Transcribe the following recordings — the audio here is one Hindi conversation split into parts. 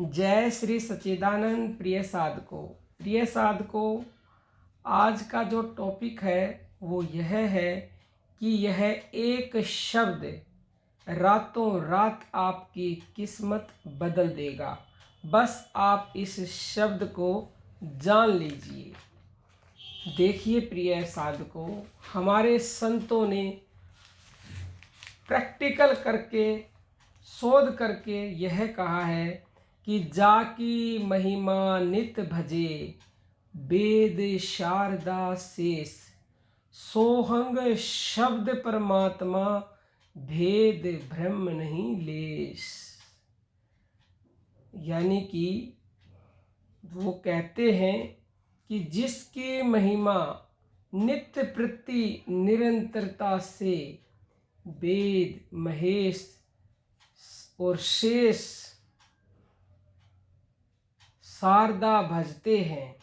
जय श्री सच्चिदानंद। प्रिय साधकों, आज का जो टॉपिक है वो यह है कि यह एक शब्द रातों रात आपकी किस्मत बदल देगा। बस आप इस शब्द को जान लीजिए। देखिए प्रिय साधकों, हमारे संतों ने प्रैक्टिकल करके, शोध करके यह कहा है कि जाकी महिमा नित भजे, वेद शारदा शेष, सोहंग शब्द परमात्मा, भेद ब्रह्म नहीं लेश। यानी कि वो कहते हैं कि जिसकी महिमा नित्य प्रति निरंतरता से वेद महेश और शेष शारदा भजते हैं,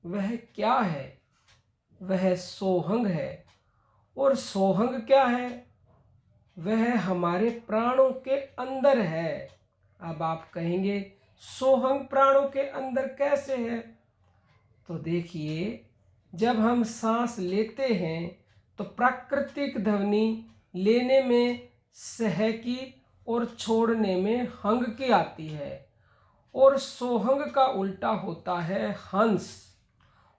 वह क्या है? वह सोहंग है। और सोहंग क्या है? वह हमारे प्राणों के अंदर है। अब आप कहेंगे सोहंग प्राणों के अंदर कैसे है? तो देखिए, जब हम सांस लेते हैं तो प्राकृतिक ध्वनि लेने में सह की और छोड़ने में हंग की आती है। और सोहंग का उल्टा होता है हंस।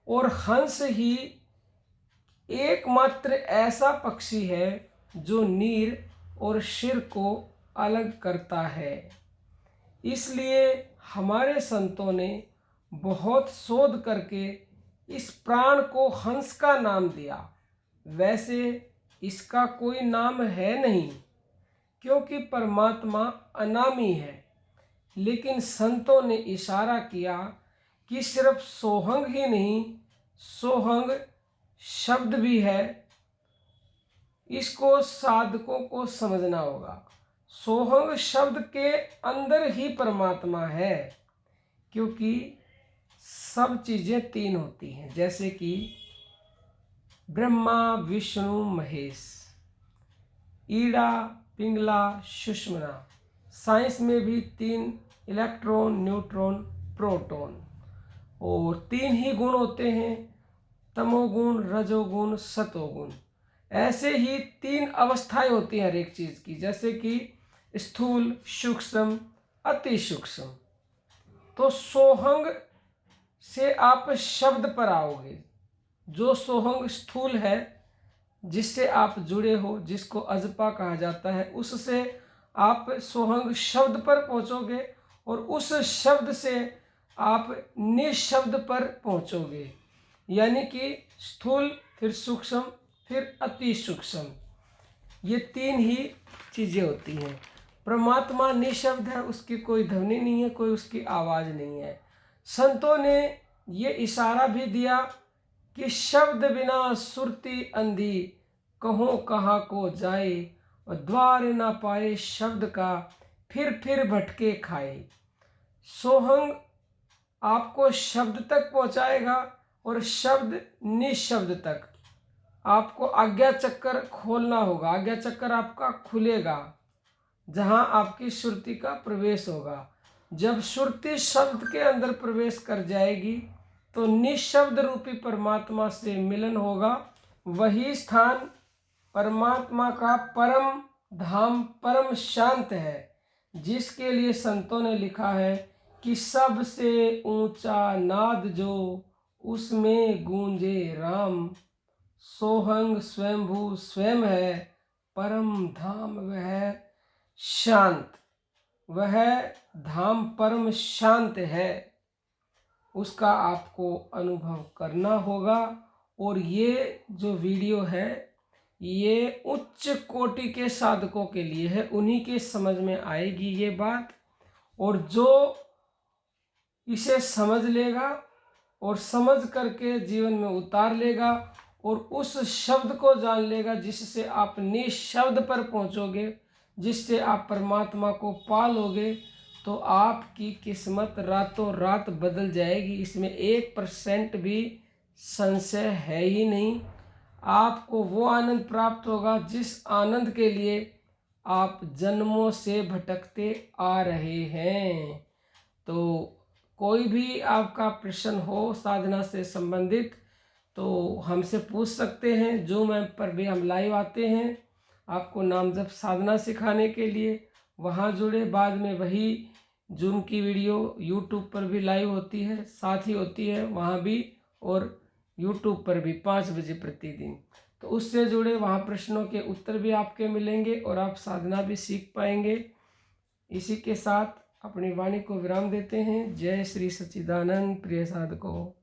और हंस ही एकमात्र ऐसा पक्षी है जो नीर और शिर को अलग करता है। इसलिए हमारे संतों ने बहुत शोध करके इस प्राण को हंस का नाम दिया। वैसे इसका कोई नाम है नहीं, क्योंकि परमात्मा अनामी है। लेकिन संतों ने इशारा किया कि सिर्फ सोहंग ही नहीं, सोहंग शब्द भी है। इसको साधकों को समझना होगा। सोहंग शब्द के अंदर ही परमात्मा है, क्योंकि सब चीज़ें तीन होती हैं, जैसे कि ब्रह्मा विष्णु महेश, ईड़ा पिंगला सुषुम्ना। साइंस में भी तीन, इलेक्ट्रॉन न्यूट्रॉन प्रोटॉन, और तीन ही गुण होते हैं, तमोगुण रजोगुण सतोगुण। ऐसे ही तीन अवस्थाएं होती हैं हर एक चीज़ की, जैसे कि स्थूल, सूक्ष्म, अति सूक्ष्म। तो सोहंग से आप शब्द पर आओगे। जो सोहंग स्थूल है, जिससे आप जुड़े हो, जिसको अजपा कहा जाता है, उससे आप सोहंग शब्द पर पहुंचोगे और उस शब्द से आप निशब्द पर पहुंचोगे। यानी कि स्थूल, फिर सूक्ष्म, फिर अति सूक्ष्म। ये तीन ही चीज़ें होती हैं। परमात्मा निशब्द है, उसकी कोई ध्वनि नहीं है, कोई उसकी आवाज़ नहीं है। संतों ने ये इशारा भी दिया कि शब्द बिना सुरती अंधी, कहो कहाँ को जाए, और द्वार ना पाए शब्द का, फिर भटके खाए। सोहंग आपको शब्द तक पहुँचाएगा और शब्द निशब्द तक। आपको आज्ञा चक्कर खोलना होगा। आज्ञा चक्कर आपका खुलेगा जहाँ आपकी श्रुति का प्रवेश होगा। जब श्रुति शब्द के अंदर प्रवेश कर जाएगी तो निशब्द रूपी परमात्मा से मिलन होगा। वही स्थान परमात्मा का परम धाम, परम शांत है, जिसके लिए संतों ने लिखा है कि सबसे ऊंचा नाद जो, उसमें गूंजे राम। सोहंग स्वयंभू स्वयं है, परम धाम वह शांत। वह धाम परम शांत है, उसका आपको अनुभव करना होगा। और ये जो वीडियो है, ये उच्च कोटि के साधकों के लिए है। उन्हीं के समझ में आएगी ये बात। और जो इसे समझ लेगा और समझ करके जीवन में उतार लेगा और उस शब्द को जान लेगा, जिससे आप निशब्द पर पहुंचोगे, जिससे आप परमात्मा को पालोगे, तो आपकी किस्मत रातों रात बदल जाएगी। इसमें 1% भी संशय है ही नहीं। आपको वो आनंद प्राप्त होगा जिस आनंद के लिए आप जन्मों से भटकते आ रहे हैं। तो कोई भी आपका प्रश्न हो साधना से संबंधित तो हमसे पूछ सकते हैं। जूम ऐप पर भी हम लाइव आते हैं आपको नाम जप साधना सिखाने के लिए, वहाँ जुड़े। बाद में वही जूम की वीडियो यूट्यूब पर भी लाइव होती है, साथ ही होती है वहाँ भी, और यूट्यूब पर भी 5 बजे प्रतिदिन। तो उससे जुड़े, वहाँ प्रश्नों के उत्तर भी आपके मिलेंगे और आप साधना भी सीख पाएंगे। इसी के साथ अपनी वाणी को विराम देते हैं। जय श्री सच्चिदानंद प्रिय साधकों।